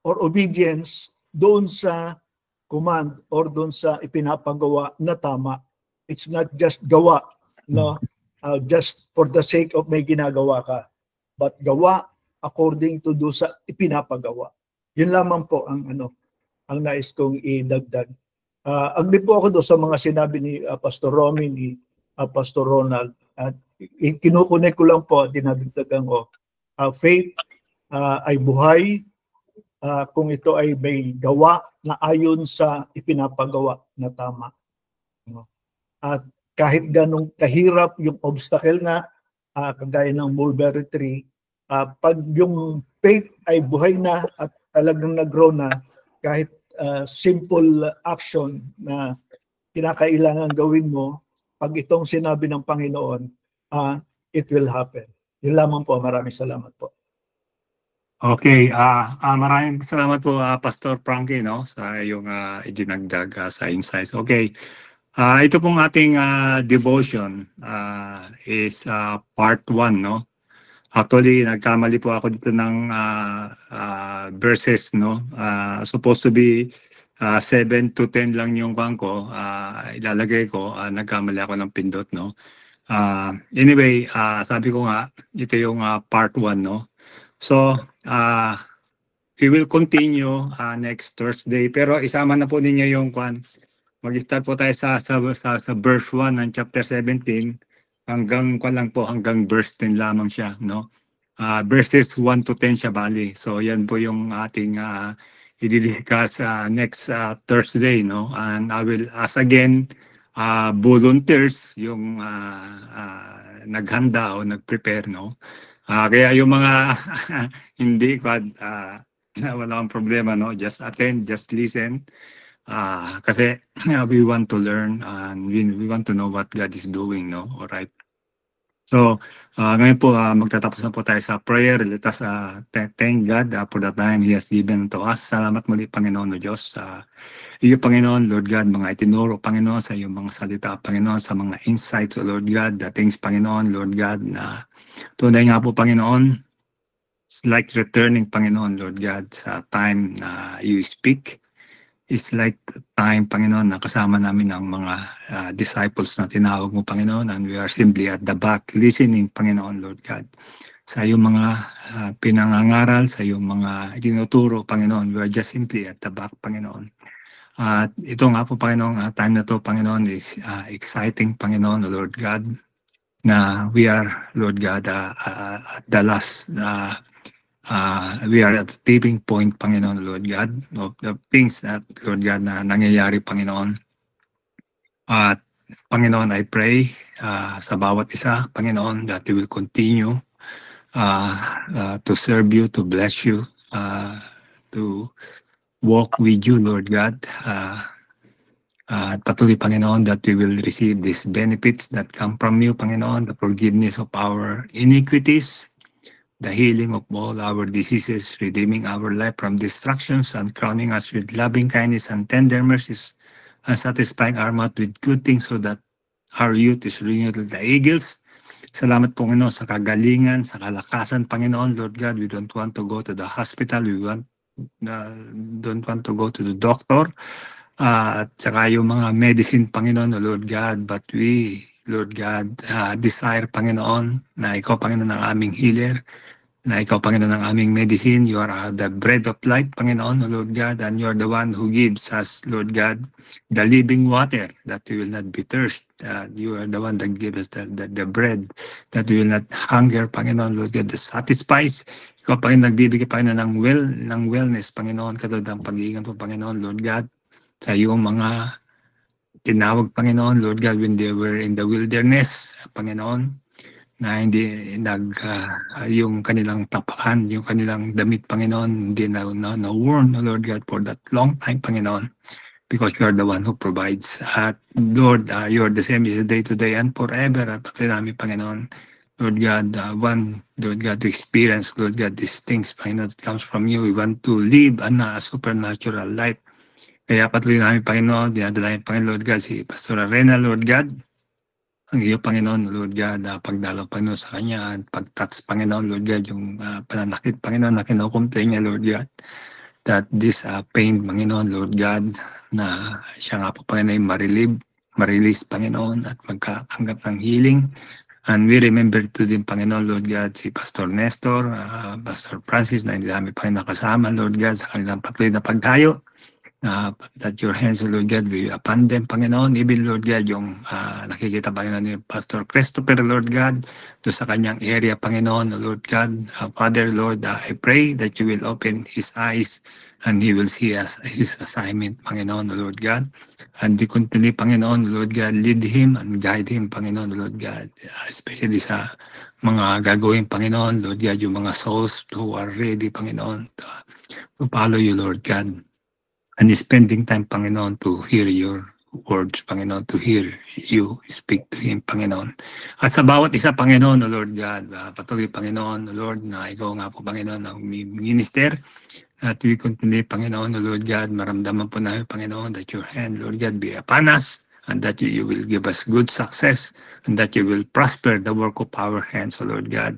or obedience doon sa command or doon sa ipinapagawa na tama. It's not just gawa, no? Just for the sake of may ginagawa ka, but gawa according to do sa ipinapagawa. Yun lamang po ang ang nais kong idagdag. Agree po ako doon sa mga sinabi ni Pastor Romy, ni Pastor Ronald. At kinukunik ko lang po, dinadagdagan ko. Faith ay buhay kung ito ay may gawa na ayon sa ipinapagawa na tama. At kahit ganong kahirap yung obstacle nga, kagaya ng mulberry tree, pag yung faith ay buhay na at talagang nag-grow na, kahit simple action na kinakailangan gawin mo. Pag itong sinabi ng Panginoon, it will happen. Yun lamang po. Maraming salamat po. Okay, maraming salamat po Pastor Frankie no sa iyong idinagdag sa insights. Okay. Ito pong ating devotion is part 1 no. Actually, nagkamali po ako dito ng verses no. Supposed to be 7 to 10 lang yung ko. Ilalagay ko, nagkamali ako ng pindot no. Anyway, sabi ko nga ito yung part 1 no. So, we will continue next Thursday. Pero isama na po ninyo yung mag-start po tayo sa verse 1 ng chapter 17 hanggang hanggang verse 10 lamang siya, no? Verses 1 to 10 siya bali. So, yan po yung ating i-discuss next Thursday, no? And I will ask again volunteers yung naghanda o nag-prepare, no? Kaya yung mga hindi wala akong problema no, just attend, just listen kasi we want to learn and we want to know what God is doing no. All right, so ngayon po magtatapos na po tayo sa prayer. Let us thank God for the time He has given to us. Salamat muli Panginoon no Diyos iyo Panginoon, Lord God, mga itinuro, Panginoon, sa iyong mga salita, Panginoon, sa mga insights, Lord God, the things, Panginoon, Lord God, na tunay nga po, Panginoon, it's like returning, Panginoon, Lord God, sa time na you speak. It's like time, Panginoon, na kasama namin ang mga disciples na tinawag mo, Panginoon, and we are simply at the back listening, Panginoon, Lord God, sa iyong mga pinangangaral, sa iyong mga itinuturo, Panginoon. We are just simply at the back, Panginoon. Ito nga po, Panginoon, time na to, Panginoon, is exciting, Panginoon, Lord God, na we are, Lord God, at the last, we are at the tipping point, Panginoon, Lord God, of the things that, Lord God, na nangyayari, Panginoon. At, Panginoon, I pray sa bawat isa, Panginoon, that you will continue to serve you, to bless you, to walk with you, Lord God. Patuloy, Panginoon, that we will receive these benefits that come from you, Panginoon, the forgiveness of our iniquities, the healing of all our diseases, redeeming our life from destructions, and crowning us with loving kindness and tender mercies, and satisfying our mouth with good things so that our youth is renewed like the eagles. Salamat, Panginoon, sa kagalingan, sa kalakasan, Panginoon, Lord God. We don't want to go to the hospital. We don't want to go to the doctor at saka yung mga medicine, Panginoon, Lord God, but we, Lord God, desire, Panginoon, na ikaw, Panginoon, ang aming healer, na ikaw, Panginoon, ang aming medicine. You are the bread of life, Panginoon, Lord God, and you are the one who gives us, Lord God, the living water, that we will not be thirst. You are the one that gives us the bread, that we will not hunger, Panginoon, Lord God, that satisfies. Ikaw, Panginoon, nagbibigay, Panginoon, ng wellness, Panginoon, katulad ng pag-iingat mo, Panginoon, Lord God, sa iyong mga tinawag, Panginoon, Lord God, when they were in the wilderness, Panginoon, na hindi yung kanilang tapakan, yung kanilang damit, Panginoon, hindi na worn, Lord God, for that long time, Panginoon, because you are the one who provides. At Lord, you are the same day to day and forever. At patuloy namin, Panginoon, Lord God, Lord God, to experience, Lord God, these things, Panginoon, that comes from you. We want to live a supernatural life. Kaya patuloy namin, Panginoon, dinadala namin, Panginoon, Lord God, si Pastor Arena, Lord God, ang iyo, Panginoon, Lord God, pagdalaw, Panginoon, sa kanya, at pag-touch, Panginoon, Lord God, yung pananakit, Panginoon, na kinukomplain niya, Lord God, that this pain, Panginoon, Lord God, na siya nga po, Panginoon, ma-release, Panginoon, at magkatanggap ng healing. And we remember to din, Panginoon, Lord God, si Pastor Nestor, Pastor Francis, na hindi namin, Panginoon, nakasama, Lord God, sa kanilang patuloy na paghayo. That your hands, Lord God, be upon them, Panginoon. Even, Lord God, yung nakikita, Panginoon, ni Pastor Christopher, Lord God, doon sa kanyang area, Panginoon, Lord God. Father, Lord, I pray that you will open his eyes and he will see his assignment, Panginoon, Lord God. And we continue, Panginoon, Lord God, lead him and guide him, Panginoon, Lord God, especially sa mga gagawin, Panginoon, Lord God, yung mga souls who are ready, Panginoon, to follow you, Lord God. and spending time, Panginoon, to hear your words, Panginoon, to hear you speak to Him, Panginoon. At sa bawat isa, Panginoon, O Lord God, patuloy, Panginoon, O Lord, na ikaw nga po, Panginoon, ang minister, at we continue, Panginoon, O Lord God, maramdaman po namin, Panginoon, that your hand, Lord God, be upon us, and that you will give us good success, and that you will prosper the work of our hands, O Lord God.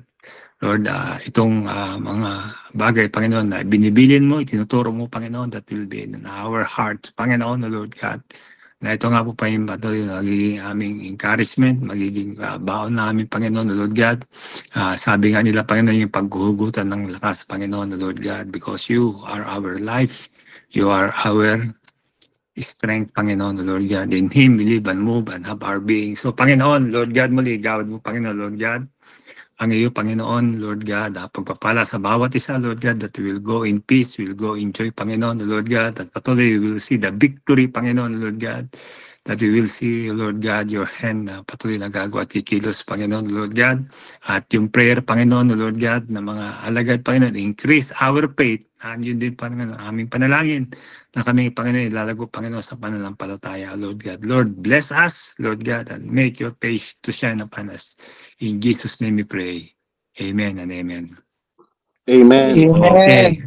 Lord, itong mga bagay, Panginoon, na binibilin mo, itinuturo mo, Panginoon, that will be in our hearts, Panginoon, O Lord God. Na ito nga po pa yung magiging aming encouragement, magiging baon namin, Panginoon, O Lord God. Sabi nga nila, Panginoon, yung paghuhugutan ng lakas, Panginoon, O Lord God, because you are our life, you are our strength, Panginoon, O Lord God. In Him we live and move and have our being. So, Panginoon, Lord God, muli, gawad mo, Panginoon, Lord God. Ang iyo, Panginoon, Lord God, pagpapala sa bawat isa, Lord God, that we will go in peace, we will go in joy, Panginoon, Lord God, at patuloy we will see the victory, Panginoon, Lord God, that we will see, Lord God, your hand na patuloy na gagawa at kikilos, Panginoon, Lord God, at yung prayer, Panginoon, Lord God, na mga alagad, Panginoon, increase our faith, and yun din, Panginoon, ang aming panalangin, na kami, Panginoon, ilalago, Panginoon, sa pananampalataya, Lord God. Lord, bless us, Lord God, and make your face to shine upon us. In Jesus' name we pray. Amen and amen. Amen. Amen. Okay.